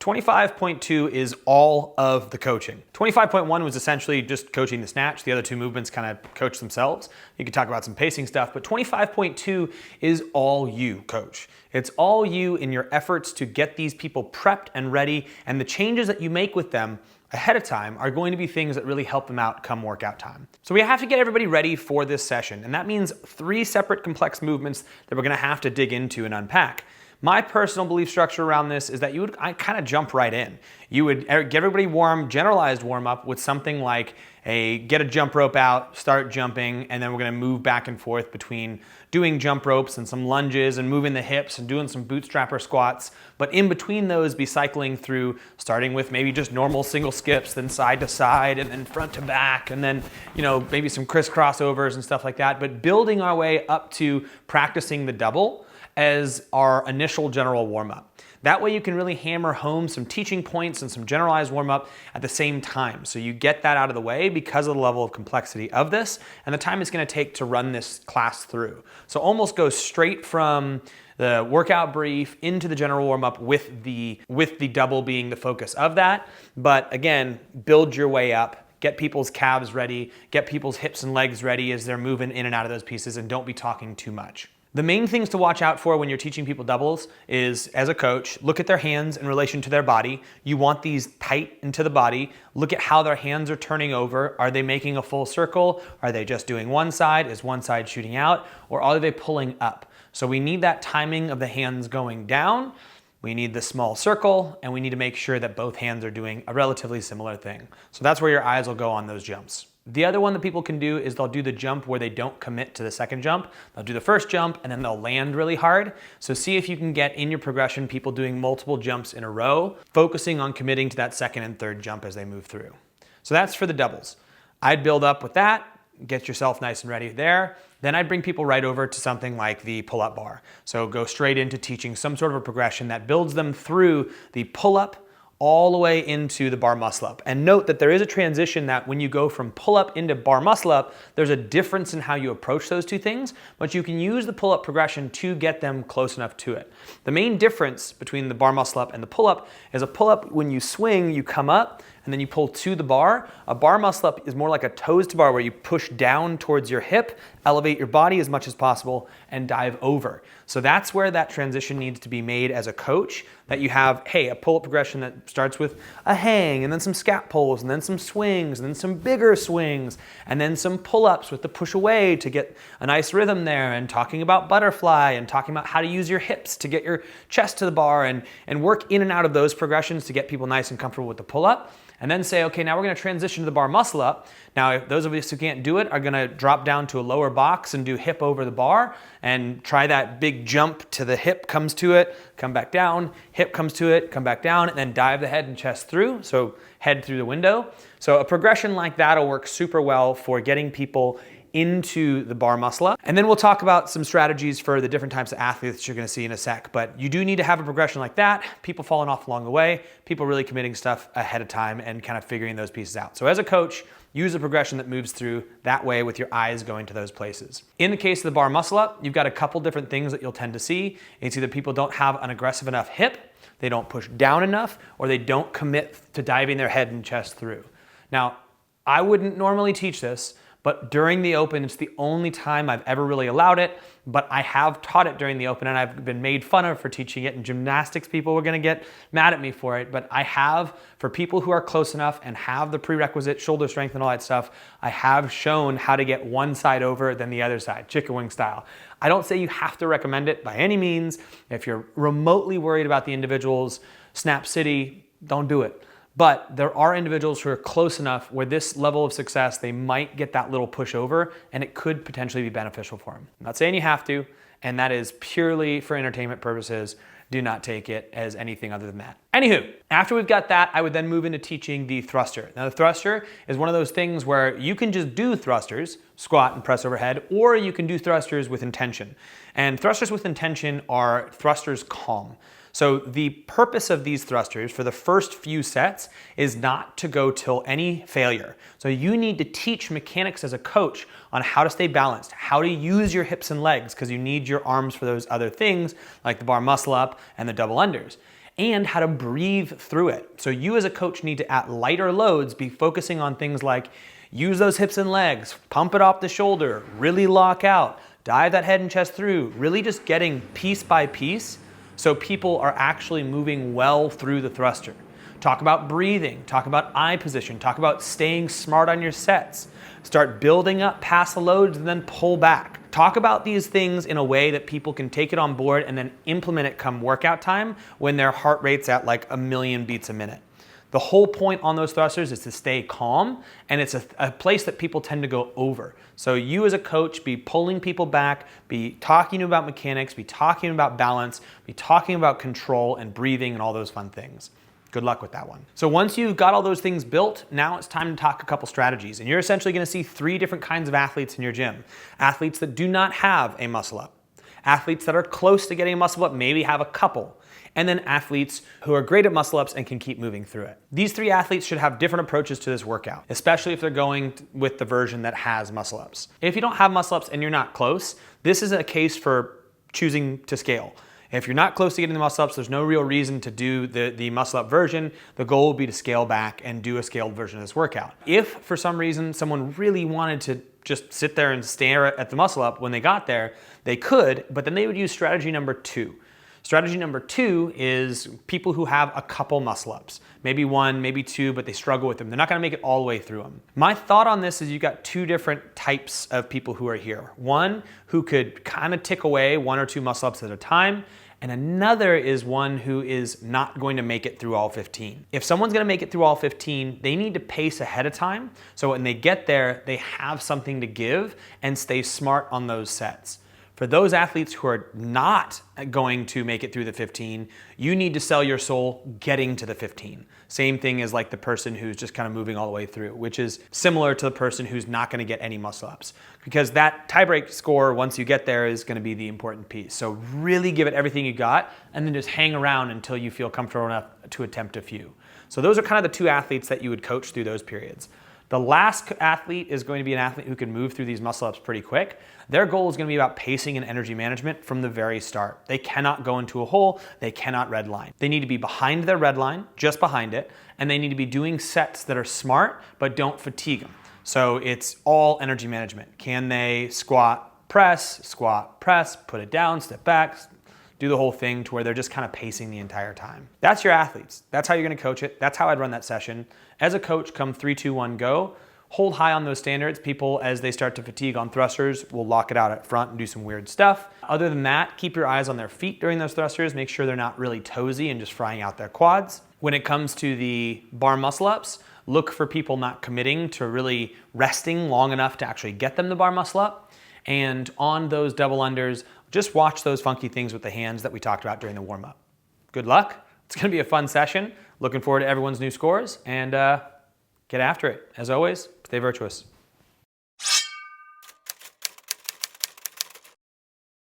25.2 is all of the coaching. 25.1 was essentially just coaching the snatch. The other two movements kind of coach themselves. You could talk about some pacing stuff, but 25.2 is all you, coach. It's all you in your efforts to get these people prepped and ready, and the changes that you make with them ahead of time are going to be things that really help them out come workout time. So we have to get everybody ready for this session, and that means 3 separate complex movements that we're gonna have to dig into and unpack. My personal belief structure around this is that I kind of jump right in. You would get everybody generalized warm up with something like get a jump rope out, start jumping, and then we're gonna move back and forth between doing jump ropes and some lunges and moving the hips and doing some bootstrapper squats. But in between those, be cycling through, starting with maybe just normal single skips, then side to side, and then front to back, and then maybe some crisscrossovers and stuff like that. But building our way up to practicing the double as our initial general warm-up. That way you can really hammer home some teaching points and some generalized warm-up at the same time. So you get that out of the way because of the level of complexity of this and the time it's gonna take to run this class through. So almost go straight from the workout brief into the general warm-up with the double being the focus of that. But again, build your way up. Get people's calves ready, get people's hips and legs ready as they're moving in and out of those pieces, and don't be talking too much. The main things to watch out for when you're teaching people doubles is, as a coach, look at their hands in relation to their body. You want these tight into the body. Look at how their hands are turning over. Are they making a full circle? Are they just doing one side? Is one side shooting out? Or are they pulling up? So we need that timing of the hands going down. We need the small circle, and we need to make sure that both hands are doing a relatively similar thing. So that's where your eyes will go on those jumps. The other one that people can do is they'll do the jump where they don't commit to the second jump. They'll do the first jump and then they'll land really hard. So see if you can get in your progression people doing multiple jumps in a row, focusing on committing to that second and third jump as they move through. So that's for the doubles. I'd build up with that, get yourself nice and ready there. Then I'd bring people right over to something like the pull-up bar. So go straight into teaching some sort of a progression that builds them through the pull-up all the way into the bar muscle up. And note that there is a transition that when you go from pull up into bar muscle up, there's a difference in how you approach those two things, but you can use the pull up progression to get them close enough to it. The main difference between the bar muscle up and the pull up is a pull up, when you swing, you come up and then you pull to the bar. A bar muscle up is more like a toes to bar where you push down towards your hip, elevate your body as much as possible, and dive over. So that's where that transition needs to be made as a coach, that you have, hey, a pull-up progression that starts with a hang, and then some scat pulls, and then some swings, and then some bigger swings, and then some pull-ups with the push away to get a nice rhythm there, and talking about butterfly, and talking about how to use your hips to get your chest to the bar, and work in and out of those progressions to get people nice and comfortable with the pull-up. And then say, okay, now we're gonna transition to the bar muscle up. Now, if those of us who can't do it are gonna drop down to a lower box and do hip over the bar and try that big jump to the hip comes to it, come back down, hip comes to it, come back down, and then dive the head and chest through, so head through the window. So a progression like that will work super well for getting people into the bar muscle up. And then we'll talk about some strategies for the different types of athletes you're gonna see in a sec, but you do need to have a progression like that, people falling off along the way, people really committing stuff ahead of time and kind of figuring those pieces out. So as a coach, use a progression that moves through that way with your eyes going to those places. In the case of the bar muscle up, you've got a couple different things that you'll tend to see. It's either people don't have an aggressive enough hip, they don't push down enough, or they don't commit to diving their head and chest through. Now, I wouldn't normally teach this, but during the open, it's the only time I've ever really allowed it, but I have taught it during the open and I've been made fun of for teaching it, and gymnastics people were gonna get mad at me for it, but I have, for people who are close enough and have the prerequisite shoulder strength and all that stuff, I have shown how to get one side over than the other side, chicken wing style. I don't say you have to recommend it by any means. If you're remotely worried about the individual's snap city, don't do it. But there are individuals who are close enough where this level of success, they might get that little push over and it could potentially be beneficial for them. I'm not saying you have to, and that is purely for entertainment purposes. Do not take it as anything other than that. Anywho, after we've got that, I would then move into teaching the thruster. Now the thruster is one of those things where you can just do thrusters, squat and press overhead, or you can do thrusters with intention. And thrusters with intention are thrusters calm. So the purpose of these thrusters for the first few sets is not to go till any failure. So you need to teach mechanics as a coach on how to stay balanced, how to use your hips and legs, because you need your arms for those other things like the bar muscle up and the double unders. and how to breathe through it. So you as a coach need to, at lighter loads, be focusing on things like use those hips and legs, pump it off the shoulder, really lock out, dive that head and chest through, really just getting piece by piece so people are actually moving well through the thruster. Talk about breathing, talk about eye position, talk about staying smart on your sets. Start building up past the loads and then pull back. Talk about these things in a way that people can take it on board and then implement it come workout time when their heart rate's at like 1,000,000 beats a minute. The whole point on those thrusters is to stay calm, and it's a place that people tend to go over. So you as a coach, be pulling people back, be talking about mechanics, be talking about balance, be talking about control and breathing and all those fun things. Good luck with that one. So once you've got all those things built, now it's time to talk a couple strategies. And you're essentially gonna see 3 different kinds of athletes in your gym. Athletes that do not have a muscle up. Athletes that are close to getting a muscle up, maybe have a couple. And then athletes who are great at muscle ups and can keep moving through it. These 3 athletes should have different approaches to this workout, especially if they're going with the version that has muscle ups. If you don't have muscle ups and you're not close, this is a case for choosing to scale. If you're not close to getting the muscle ups, there's no real reason to do the muscle up version. The goal would be to scale back and do a scaled version of this workout. If for some reason someone really wanted to just sit there and stare at the muscle up when they got there, they could, but then they would use strategy number 2. Strategy number 2 is people who have a couple muscle ups, maybe 1, maybe 2, but they struggle with them. They're not gonna make it all the way through them. My thought on this is you've got 2 different types of people who are here. One who could kind of tick away 1 or 2 muscle ups at a time, and another is one who is not going to make it through all 15. If someone's gonna make it through all 15, they need to pace ahead of time, so when they get there, they have something to give and stay smart on those sets. For those athletes who are not going to make it through the 15, you need to sell your soul getting to the 15. Same thing as like the person who's just kind of moving all the way through, which is similar to the person who's not gonna get any muscle ups. Because that tiebreak score, once you get there, is gonna be the important piece. So really give it everything you got, and then just hang around until you feel comfortable enough to attempt a few. So those are kind of the 2 athletes that you would coach through those periods. The last athlete is going to be an athlete who can move through these muscle ups pretty quick. Their goal is going to be about pacing and energy management from the very start. They cannot go into a hole, they cannot red line. They need to be behind their red line, just behind it, and they need to be doing sets that are smart but don't fatigue them. So it's all energy management. Can they squat, press, put it down, step back, do the whole thing to where they're just kind of pacing the entire time. That's your athletes. That's how you're gonna coach it. That's how I'd run that session. As a coach, come 3, 2, 1, go. Hold high on those standards. People, as they start to fatigue on thrusters, will lock it out at front and do some weird stuff. Other than that, keep your eyes on their feet during those thrusters. Make sure they're not really toesy and just frying out their quads. When it comes to the bar muscle ups, look for people not committing to really resting long enough to actually get them the bar muscle up. And on those double unders, just watch those funky things with the hands that we talked about during the warm-up. Good luck. It's gonna be a fun session. Looking forward to everyone's new scores, and get after it. As always, stay virtuous.